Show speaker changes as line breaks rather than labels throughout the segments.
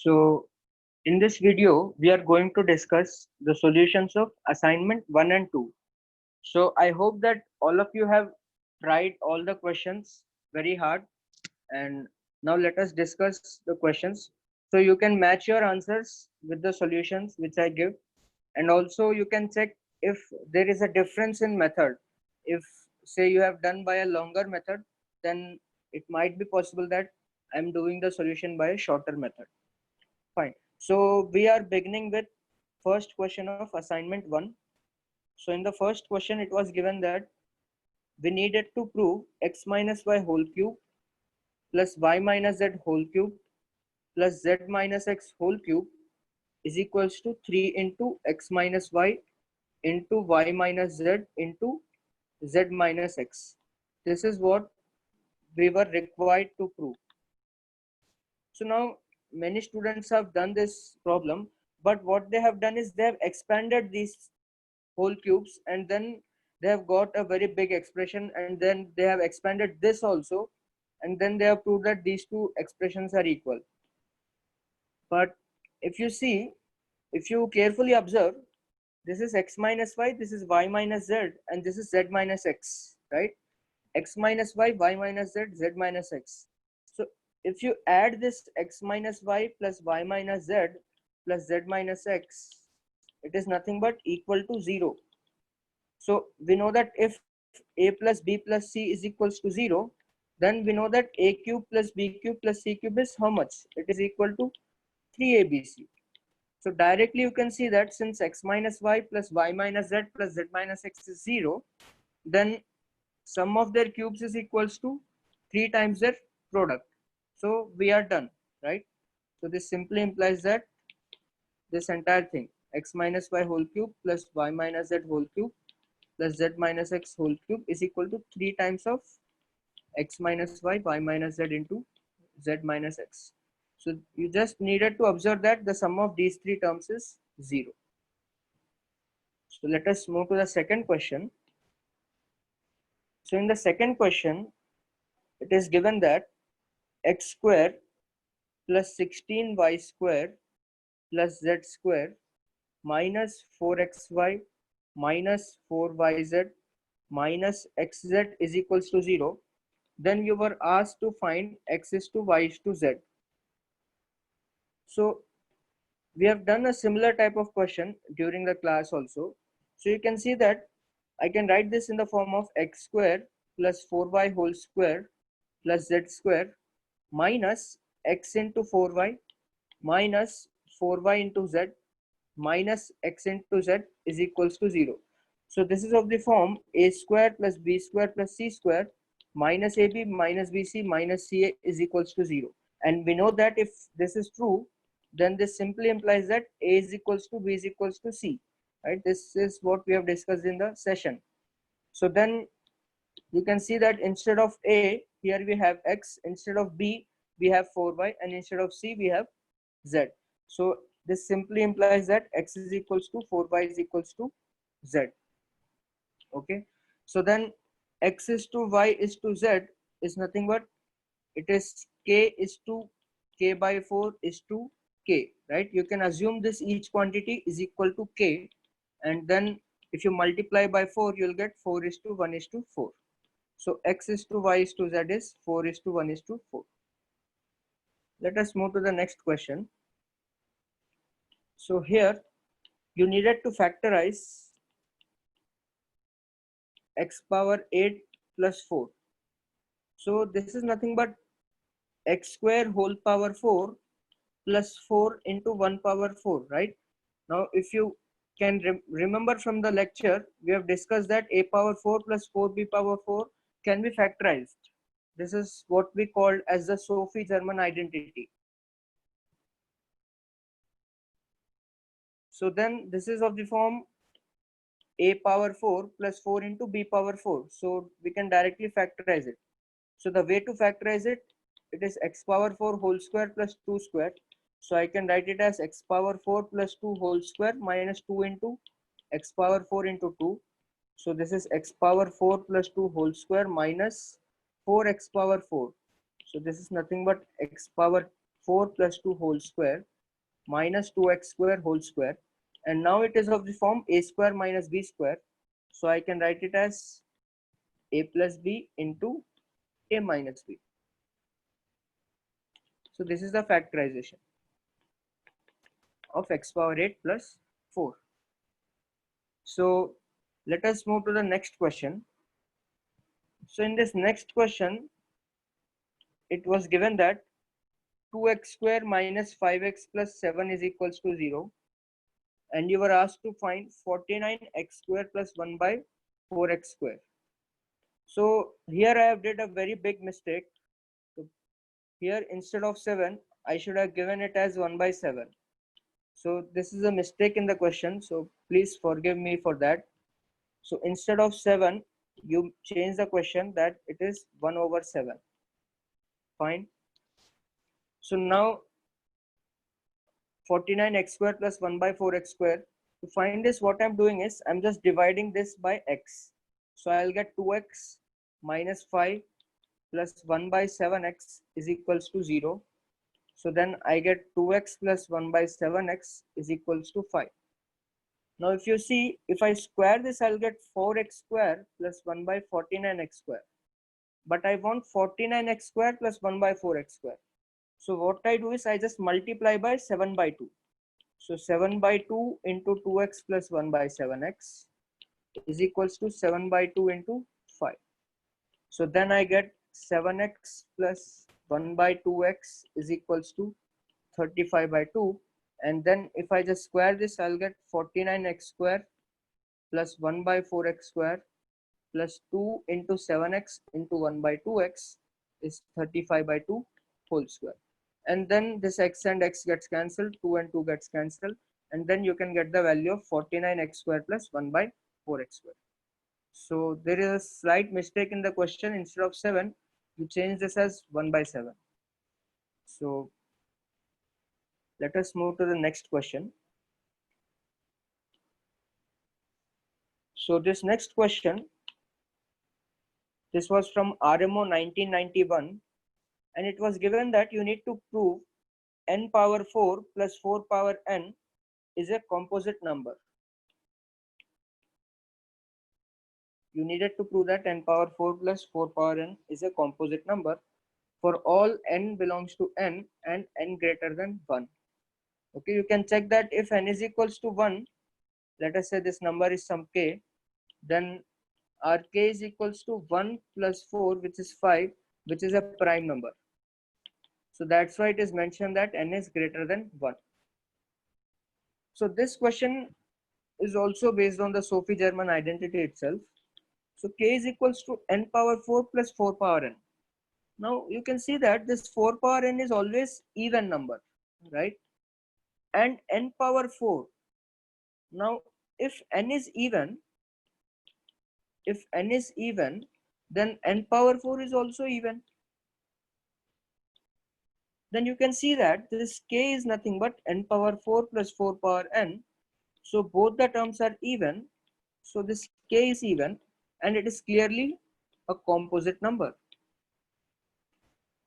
So in this video, we are going to discuss the solutions of assignment 1 and 2. So I hope that all of you have tried all the questions very hard, and now let us discuss the questions. So you can match your answers with the solutions which I give, and also you can check if there is a difference in method. If say you have done by a longer method, then it might be possible that I'm doing the solution by a shorter method. Fine. So we are beginning with first question of assignment 1. So in the first question, it was given that we needed to prove x minus y whole cube plus y minus z whole cube plus z minus x whole cube is equals to 3 into x minus y into y minus z into z minus x. This is what we were required to prove. So now many students have done this problem, but what they have done is they have expanded these whole cubes, and then they have got a very big expression, and then they have expanded this also, and then they have proved that these two expressions are equal. But if you see, if you carefully observe, this is x minus y, this is y minus z, and this is z minus x, right? X minus y minus z, z minus x. So if you add this x minus y plus y minus z plus z minus x, it is nothing but equal to 0. So we know that if a plus b plus c is equals to 0, then we know that a cube plus b cube plus c cube is how much? It is equal to 3abc. So directly you can see that since x minus y plus y minus z plus z minus x is 0, then sum of their cubes is equals to 3 times their product. So we are done, right? So this simply implies that this entire thing, x minus y whole cube plus y minus z whole cube plus z minus x whole cube is equal to 3 times of x minus y minus z into z minus x. So you just needed to observe that the sum of these three terms is 0. So let us move to the second question. So in the second question, it is given that x square plus 16y square plus z square minus 4xy minus 4yz minus xz is equals to 0. Then you were asked to find x is to y is to z. So we have done a similar type of question during the class also. So you can see that I can write this in the form of x square plus 4y whole square plus z square minus x into 4y minus 4y into z minus x into z is equals to 0. So this is of the form a square plus b square plus c square minus ab minus bc minus ca is equals to 0. And we know that if this is true, then this simply implies that a is equals to b is equals to c, right? This is what we have discussed in the session. So then you can see that instead of a, here we have x, instead of b we have 4y, and instead of c we have z. So this simply implies that x is equals to 4y is equals to z. Okay, so then x is to y is to z is nothing but it is k is to k by 4 is to k, right? You can assume this each quantity is equal to k, and then if you multiply by 4 you'll get 4 is to 1 is to 4. So x is to y is to z is 4 is to 1 is to 4. Let us move to the next question. So here you needed to factorize x power 8 plus 4. So this is nothing but x square whole power 4 plus 4 into 1 power 4, right? Now if you can remember from the lecture, we have discussed that a power 4 plus 4b power 4 can be factorized. This is what we called as the Sophie German identity. So then this is of the form a power 4 plus 4 into b power 4. So we can directly factorize it. So the way to factorize it, it is x power 4 whole square plus 2 square. So I can write it as x power 4 plus 2 whole square minus 2 into x power 4 into 2. So this is x power 4 plus 2 whole square minus 4x power 4. So this is nothing but x power 4 plus 2 whole square minus 2x square whole square. And now it is of the form a square minus b square. So I can write it as a plus b into a minus b. So this is the factorization of x power 8 plus 4. So let us move to the next question. So in this next question, it was given that 2x square minus 5x plus 7 is equals to 0. And you were asked to find 49x square plus 1 by 4x square. So here I have did a very big mistake. So here instead of 7, I should have given it as 1 by 7. So this is a mistake in the question. So please forgive me for that. So instead of 7, you change the question that it is 1 over 7. Fine. So now 49x square plus 1 by 4x square. To find this, what I'm doing is I'm just dividing this by x. So I'll get 2x minus 5 plus 1 by 7x is equals to 0. So then I get 2x plus 1 by 7x is equals to 5. Now if you see, if I square this, I'll get 4x square plus 1 by 49x square. But I want 49x square plus 1 by 4x square. So what I do is I just multiply by 7 by 2. So 7 by 2 into 2x plus 1 by 7x is equals to 7 by 2 into 5. So then I get 7x plus 1 by 2x is equals to 35 by 2. And then if I just square this, I'll get 49x square plus 1 by 4x square plus 2 into 7x into 1 by 2x is 35 by 2 whole square. And then this x and x gets cancelled, 2 and 2 gets cancelled, and then you can get the value of 49x square plus 1 by 4x square. So there is a slight mistake in the question. Instead of 7, you change this as 1 by 7. So let us move to the next question. So this next question, this was from RMO 1991, and it was given that you need to prove n power 4 plus 4 power n is a composite number. You needed to prove that n power 4 plus 4 power n is a composite number for all n belongs to n and n greater than 1. Okay, you can check that if n is equals to 1, let us say this number is some k, then our k is equals to 1 plus 4, which is 5, which is a prime number. So that's why it is mentioned that n is greater than 1. So this question is also based on the Sophie German identity itself. So k is equals to n power 4 plus 4 power n. Now you can see that this 4 power n is always even number, right? And n power 4. Now if n is even, then n power 4 is also even. Then you can see that this k is nothing but n power 4 plus 4 power n. So both the terms are even. So this k is even and it is clearly a composite number.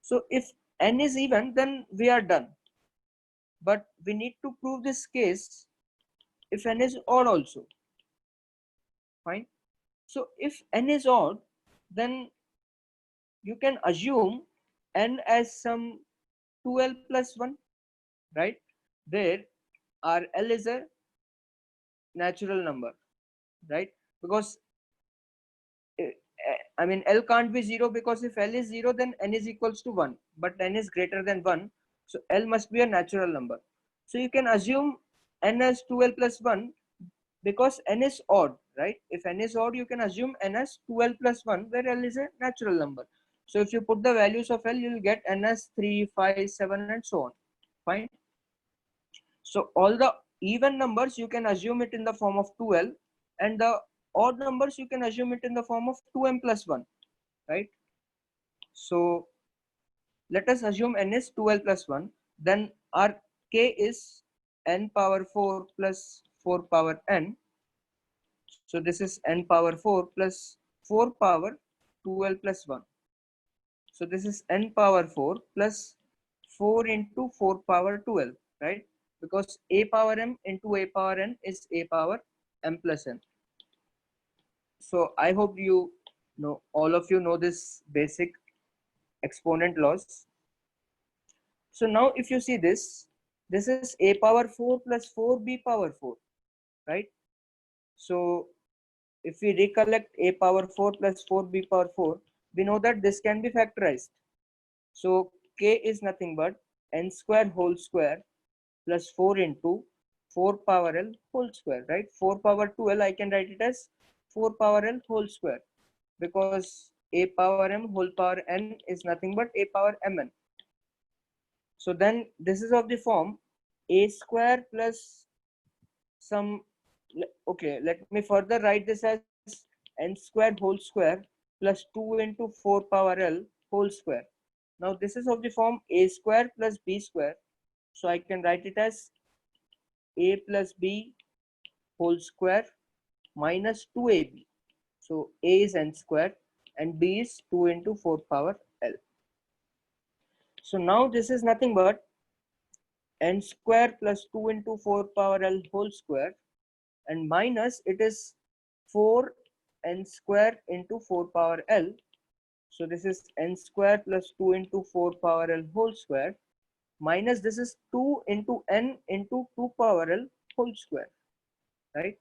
So if n is even, then we are done. But we need to prove this case if n is odd also. Fine. So if n is odd, then you can assume n as some 2l plus 1, right? There our l is a natural number, right? Because I mean l can't be 0, because if l is 0, then n is equals to 1, but n is greater than 1, so l must be a natural number. So you can assume n as 2l plus 1 because n is odd, right? If n is odd, you can assume n as 2l plus 1, where l is a natural number. So if you put the values of l, you will get n as 3, 5, 7 and so on. Fine. So all the even numbers you can assume it in the form of 2l, and the odd numbers you can assume it in the form of 2m plus 1, right? So let us assume n is 2l plus 1, then our k is n power 4 plus 4 power n. So this is n power 4 plus 4 power 2l plus 1. So this is n power 4 plus 4 into 4 power 12, right? Because a power m into a power n is a power m plus n. So I hope you know, all of you know this basic exponent laws. So now if you see this is a power 4 plus 4b power 4, right? So if we recollect a power 4 plus 4b power 4, we know that this can be factorized. So k is nothing but n square whole square plus 4 into 4 power l whole square, right? 4 power 2l, I can write it as 4 power l whole square, because a power m whole power n is nothing but a power mn. So then this is of the form a square plus some, okay, let me further write this as n square whole square plus 2 into 4 power l whole square. Now this is of the form a square plus b square. So I can write it as a plus b whole square minus 2ab. So a is n square and b is 2 into 4 power l. So now this is nothing but n square plus 2 into 4 power l whole square, and minus it is 4 n square into 4 power l. So this is n square plus 2 into 4 power l whole square, minus this is 2 into n into 2 power l whole square, right?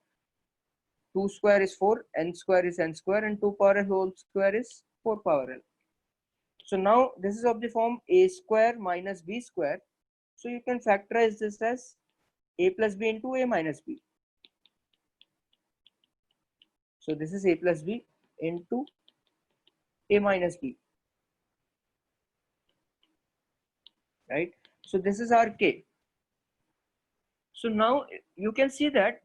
2 square is 4, n square is n square, and 2 power l whole square is 4 power l. So now this is of the form a square minus b square. So you can factorize this as a plus b into a minus b. So this is a plus b into a minus b, right? So this is our k. So now you can see that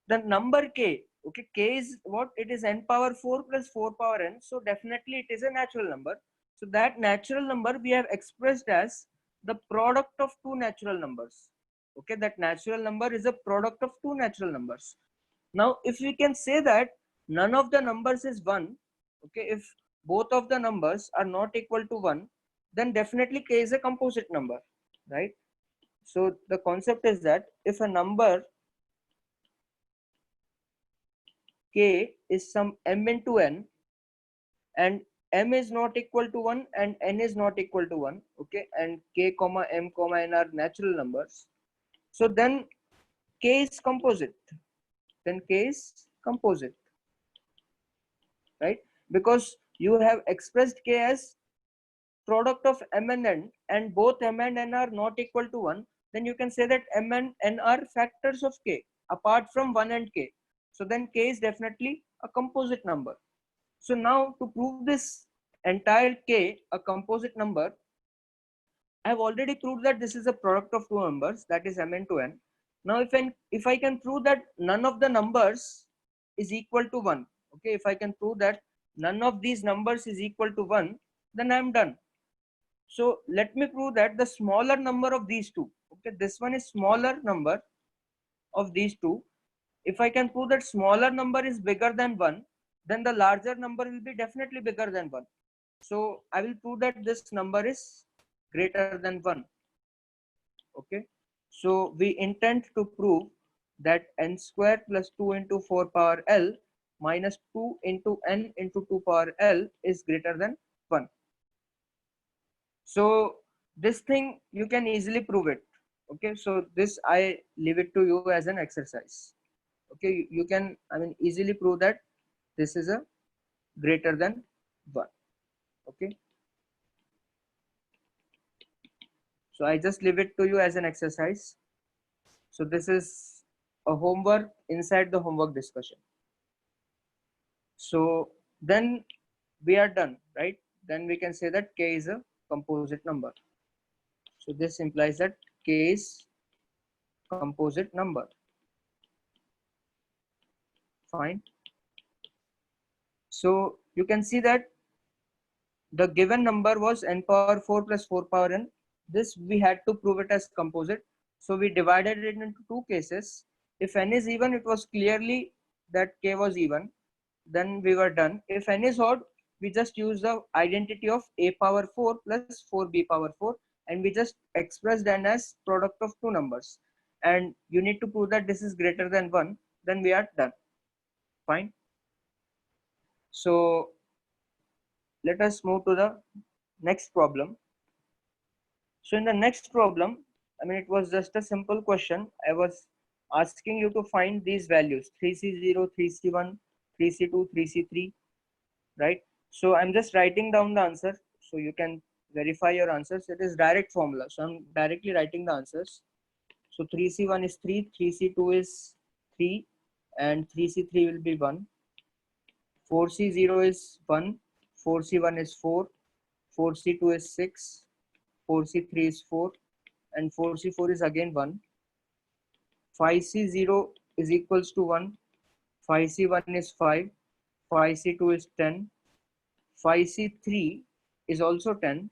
the number k, okay, k is what? It is n power 4 plus 4 power n. So definitely it is a natural number. So that natural number we have expressed as the product of two natural numbers. Okay, that natural number is a product of two natural numbers. Now if we can say that none of the numbers is 1, okay, if both of the numbers are not equal to 1, then definitely k is a composite number, right? So the concept is that if a number k is some m into n, and m is not equal to 1 and n is not equal to 1, okay, and k comma m comma n are natural numbers, so then k is composite. Then k is composite, right? Because you have expressed k as product of m and n, and both m and n are not equal to 1, then you can say that m and n are factors of k apart from 1 and k. So then k is definitely a composite number. So now to prove this entire k a composite number, I have already proved that this is a product of two numbers, that is m into n. Now if I can prove that none of the numbers is equal to 1, okay, if I can prove that none of these numbers is equal to 1, then I am done. So let me prove that the smaller number of these two, okay, this one is smaller number of these two. If I can prove that smaller number is bigger than 1, then the larger number will be definitely bigger than 1. So I will prove that this number is greater than 1. Okay. So we intend to prove that n square plus 2 into 4 power l minus 2 into n into 2 power l is greater than 1. So this thing you can easily prove it. Okay. So this I leave it to you as an exercise. Okay. You can, I mean, easily prove that this is a greater than 1. Okay. So I just leave it to you as an exercise. So this is a homework inside the homework discussion. So then we are done, right? Then we can say that k is a composite number. So this implies that k is composite number. Fine. So you can see that the given number was n power 4 plus 4 power n. This we had to prove it as composite. So we divided it into two cases. If n is even, it was clearly that k was even. Then we were done. If n is odd, we just use the identity of a power 4 plus 4b power 4. and we just expressed n as product of two numbers, and you need to prove that this is greater than 1, then we are done. Fine. So let us move to the next problem. So in the next problem, I mean, it was just a simple question. I was asking you to find these values 3C0, 3C1, 3C2, 3C3, right? So I'm just writing down the answer so you can verify your answers. It is direct formula. So I'm directly writing the answers. So 3C1 is 3, 3C2 is 3, and 3C3 will be 1. 4C0 is 1, 4C1 is 4, 4C2 is 6, 4C3 is 4, and 4C4 is again 1. 5C0 is equals to 1, 5C1 is 5, 5C2 is 10, 5C3 is also 10,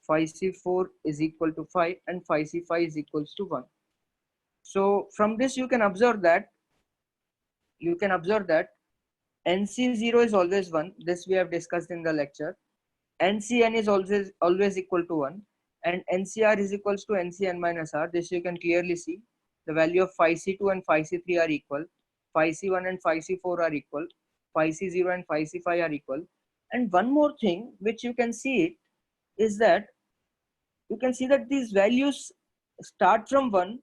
5C4 is equal to 5, and 5C5 is equals to 1. So from this you can observe that NC0 is always 1. This we have discussed in the lecture. NCN is always equal to 1, and NCR is equals to NCN minus R. This you can clearly see. The value of 5C2 and 5C3 are equal. 5C1 and 5C4 are equal. 5C0 and 5C5 are equal. And one more thing which you can see it is that you can see that these values start from 1,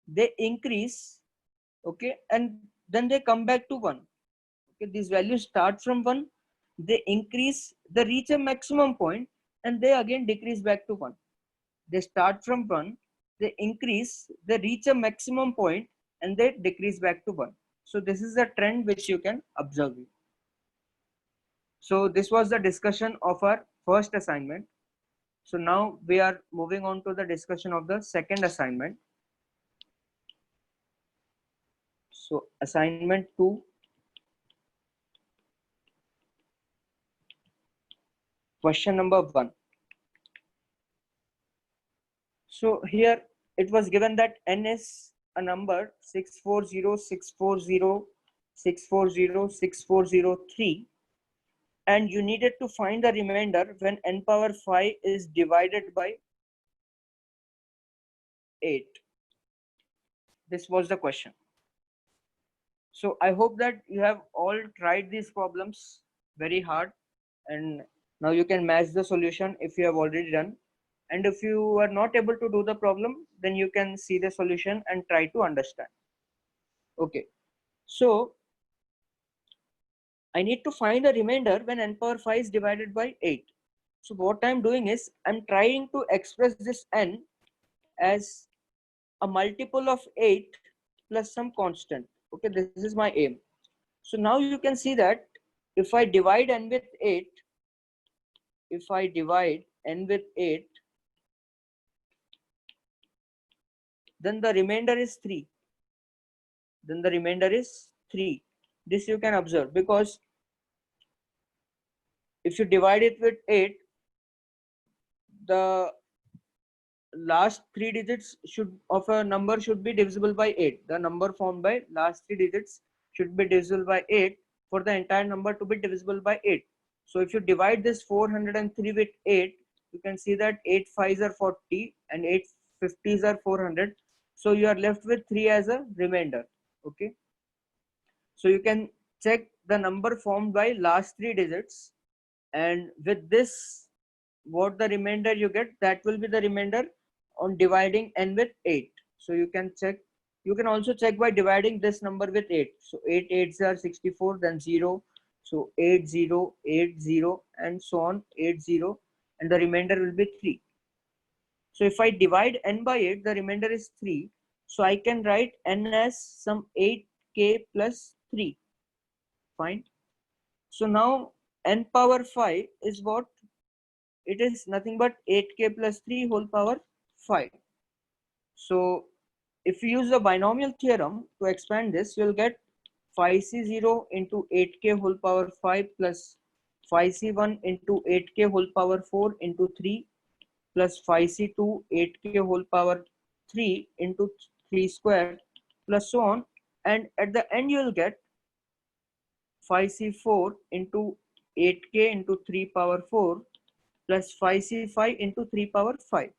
they increase, okay, and then they come back to 1. Okay, these values start from 1, they increase, they reach a maximum point, and they again decrease back to 1. They start from 1, they increase, they reach a maximum point, and they decrease back to 1. So this is a trend which you can observe. So this was the discussion of our first assignment. So now we are moving on to the discussion of the second assignment. So assignment 2. Question number 1. So here it was given that n is a number 640, and you needed to find the remainder when n power 5 is divided by 8. This was the question. So I hope that you have all tried these problems very hard, and now you can match the solution if you have already done. And if you are not able to do the problem, then you can see the solution and try to understand. Okay, so I need to find the remainder when n power 5 is divided by 8. So what I'm doing is I'm trying to express this n as a multiple of 8 plus some constant. Okay, this is my aim. So now you can see that if I divide n with 8, then the remainder is 3. This you can observe, because if you divide it with 8, the last 3 digits of a number should be divisible by 8. The number formed by last 3 digits should be divisible by 8 for the entire number to be divisible by 8. So if you divide this 403 with 8, you can see that 8 5s are 40 and 8 50s are 400. So you are left with 3 as a remainder. Okay. So you can check the number formed by last 3 digits, and with this, what the remainder you get, that will be the remainder on dividing n with 8. So you can check. You can also check by dividing this number with 8. So 8 8s are 64, then 0. So 8 0 8 0 and so on 8 0, and the remainder will be 3. So if I divide n by 8, the remainder is 3. So I can write n as some 8k plus 3. Fine. So now n power 5 is what? It is nothing but 8k plus 3 whole power 5. So if you use the binomial theorem to expand this, you'll get 5c0 into 8k whole power 5 plus 5c1 into 8k whole power 4 into 3 plus 5c2 8k whole power 3 into 3 square plus so on, and at the end you will get 5c4 into 8k into 3 power 4 plus 5c5 into 3 power 5.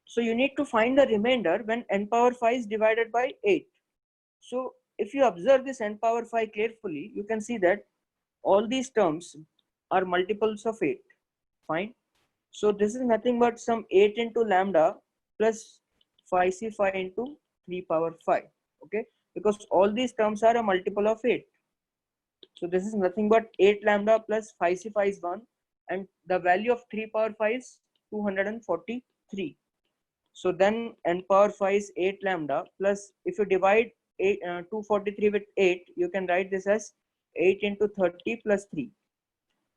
So you need to find the remainder when n power 5 is divided by 8. So if you observe this n power 5 carefully, you can see that all these terms are multiples of 8. Fine. So this is nothing but some 8 into lambda plus 5c5 into 3 power 5. Okay. Because all these terms are a multiple of 8. So this is nothing but 8 lambda plus 5c5 is 1. And the value of 3 power 5 is 243. So then n power 5 is 8 lambda plus, if you divide 243 with 8, you can write this as 8 into 30 plus 3.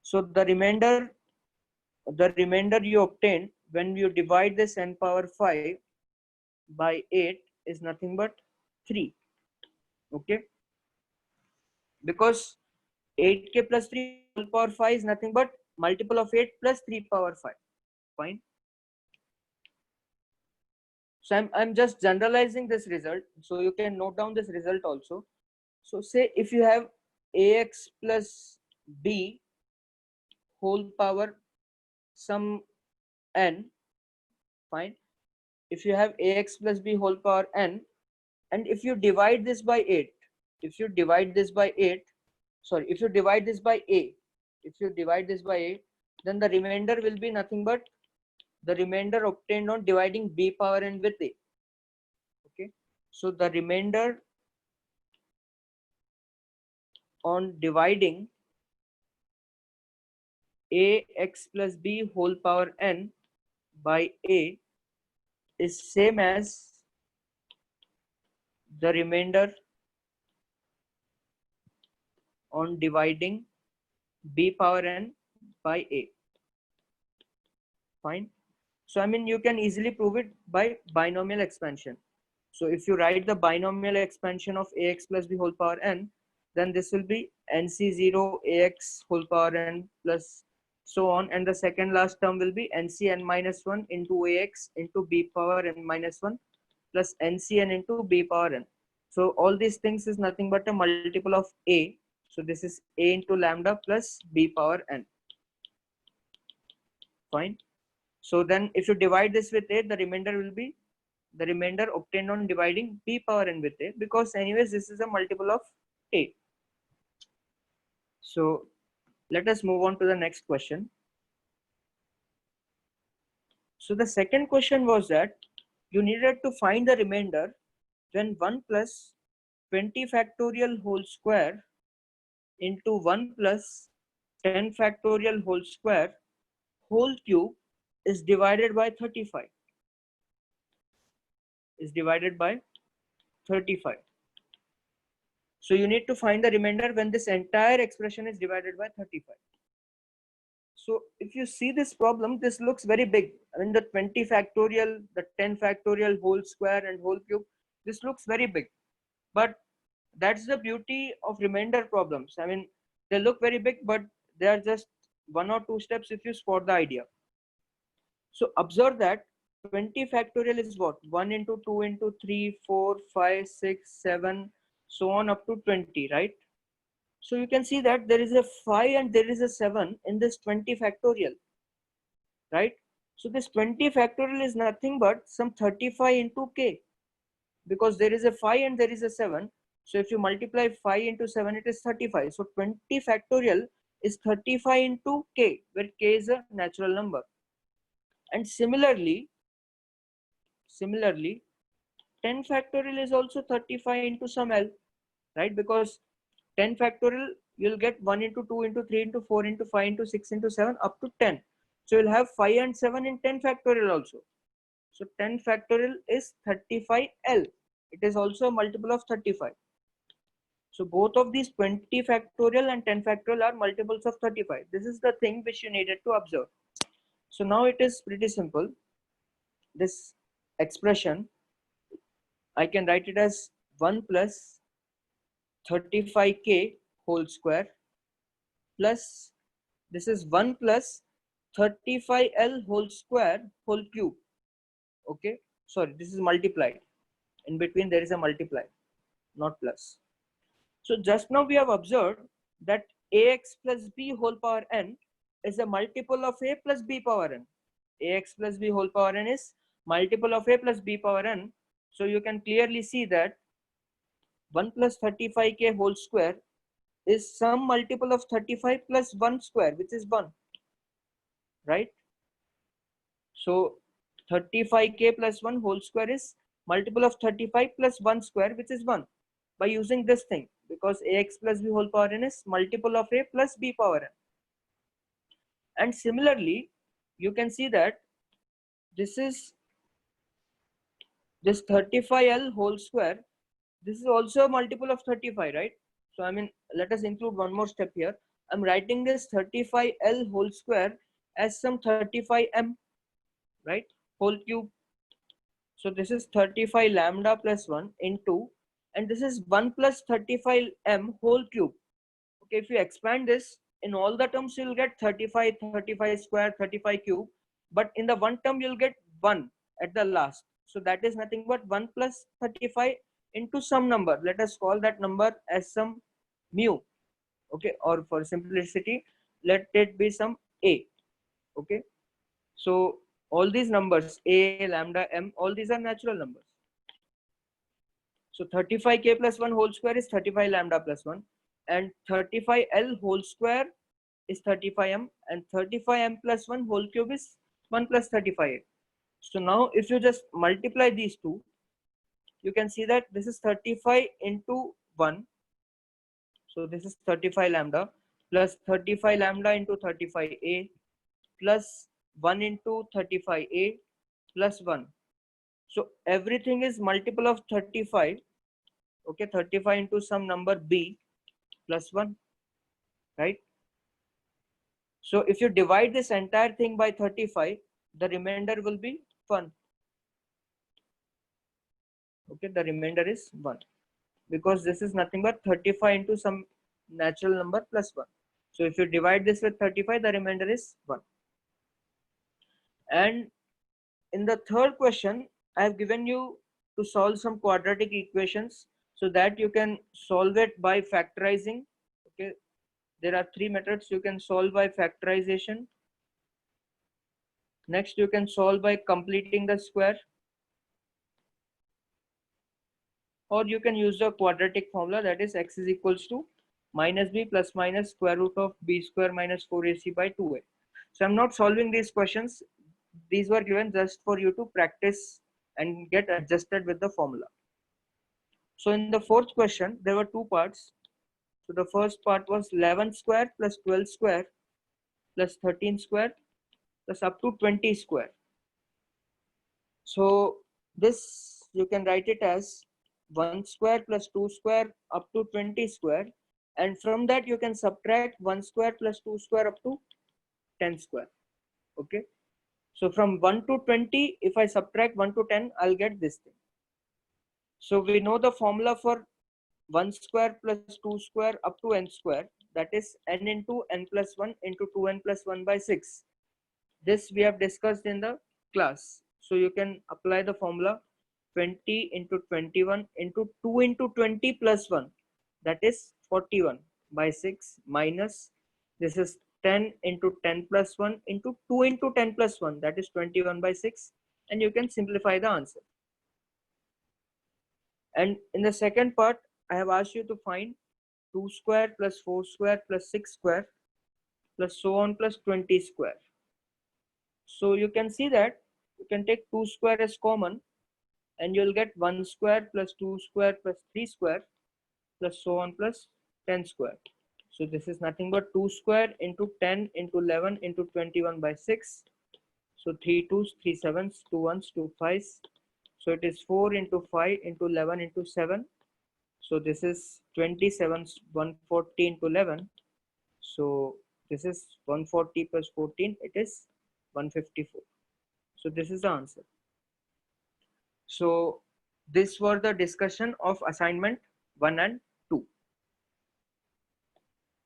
So the remainder you obtain when you divide this n power 5 by 8 is nothing but 3. Okay, because 8k plus 3 whole power 5 is nothing but multiple of 8 plus 3 power 5. Fine. So I'm just generalizing this result, so you can note down this result also. So say if you have ax plus b whole power some n, fine. If you have ax plus b whole power n, and if you divide this by 8, if you divide this by a, then the remainder will be nothing but the remainder obtained on dividing b power n with a. Okay, so the remainder on dividing ax plus b whole power n by a is same as the remainder on dividing b power n by a. Fine. So I mean, you can easily prove it by binomial expansion. So if you write the binomial expansion of ax plus b whole power n, then this will be nc0 ax whole power n plus so on, and the second last term will be ncn minus 1 into ax into b power n minus 1 plus ncn into b power n. So all these things is nothing but a multiple of a. So this is a into lambda plus b power n. Fine. So then if you divide this with a, the remainder will be the remainder obtained on dividing b power n with a, because anyways this is a multiple of a. So let us move on to the next question. So the second question was that you needed to find the remainder when 1 plus 20 factorial whole square into 1 plus 10 factorial whole square whole cube is divided by 35. So you need to find the remainder when this entire expression is divided by 35. So if you see this problem, this looks very big. I mean, the 20 factorial, the 10 factorial whole square and whole cube, this looks very big. But that's the beauty of remainder problems. I mean, they look very big, but they are just 1 or 2 steps if you spot the idea. So observe that 20 factorial is what? 1 into 2 into 3, 4, 5, 6, 7, so on up to 20, right? So you can see that there is a 5 and there is a 7 in this 20 factorial, right? So this 20 factorial is nothing but some 35 into k, because there is a 5 and there is a 7. So if you multiply 5 into 7, it is 35. So 20 factorial is 35 into k, where k is a natural number. And similarly, 10 factorial is also 35 into some L, right? Because 10 factorial, you'll get 1 into 2 into 3 into 4 into 5 into 6 into 7 up to 10. So you'll have 5 and 7 in 10 factorial also. So 10 factorial is 35L. It is also a multiple of 35. So both of these 20 factorial and 10 factorial are multiples of 35. This is the thing which you needed to observe. So now it is pretty simple. This expression, I can write it as 1 plus 35k whole square plus this is 1 plus 35L whole square whole cube. Okay, sorry, this is multiplied. In between there is a multiply, not plus. So just now we have observed that ax plus b whole power n is a multiple of a plus b power n. Ax plus b whole power n is multiple of a plus b power n. So you can clearly see that 1 plus 35k whole square is some multiple of 35 plus 1 square, which is 1, right? So 35k plus 1 whole square is multiple of 35 plus 1 square, which is 1, by using this thing, because ax plus b whole power n is multiple of a plus b power n. And similarly, you can see that this is this 35l whole square. This is also a multiple of 35, right? So I mean, let us include one more step here. I'm writing this 35l whole square as some 35m, right, whole cube. So this is 35 lambda plus 1 into, and this is 1 plus 35m whole cube. Okay, if you expand this in all the terms, you'll get 35, 35 square, 35 cube. But in the one term, you'll get 1 at the last. So that is nothing but 1 plus 35 into some number. Let us call that number as some mu. Okay, or for simplicity, let it be some a. Okay, so all these numbers, a, lambda, m, all these are natural numbers. So 35k plus 1 whole square is 35 lambda plus 1, and 35l whole square is 35m, and 35m plus 1 whole cube is 1 plus 35. So now if you just multiply these two, you can see that this is 35 into 1. So this is 35 lambda plus 35 lambda into 35a plus 1 into 35a plus 1. So everything is multiple of 35. Okay, 35 into some number b plus 1, right? So if you divide this entire thing by 35, the remainder will be 1. Okay, the remainder is 1, because this is nothing but 35 into some natural number plus 1. So if you divide this with 35, the remainder is 1. And in the third question, I have given you to solve some quadratic equations, so that you can solve it by factorizing. Okay, there are 3 methods you can solve by factorization. Next, you can solve by completing the square, or you can use the quadratic formula, that is x is equals to minus b plus minus square root of b square minus 4ac by 2a. So I'm not solving these questions. These were given just for you to practice and get adjusted with the formula. So in the fourth question, there were 2 parts. So the first part was 11 square plus 12 square plus 13 square plus up to 20 square. So this you can write it as 1 square plus 2 square up to 20 square, and from that you can subtract 1 square plus 2 square up to 10 square. Okay, so from 1 to 20, if I subtract 1 to 10, I'll get this thing. So we know the formula for 1 square plus 2 square up to n square, that is n into n plus 1 into 2n plus 1 by 6. This we have discussed in the class. So you can apply the formula 20 into 21 into 2 into 20 plus 1, that is 41 by 6, minus this is 10 into 10 plus 1 into 2 into 10 plus 1, that is 21 by 6, and you can simplify the answer. And in the second part, I have asked you to find 2 square plus 4 square plus 6 square plus so on plus 20 square. So you can see that you can take 2 square as common, and you'll get 1 square plus 2 square plus 3 square plus so on plus 10 square. So this is nothing but 2 square into 10 into 11 into 21 by 6. So 3 2s, 3 7s, 2 1s, 2 5s. So it is 4 into 5 into 11 into 7. So this is 27, 140 into 11. So this is 140 plus 14, it is 154. So this is the answer. So this were the discussion of assignment 1 and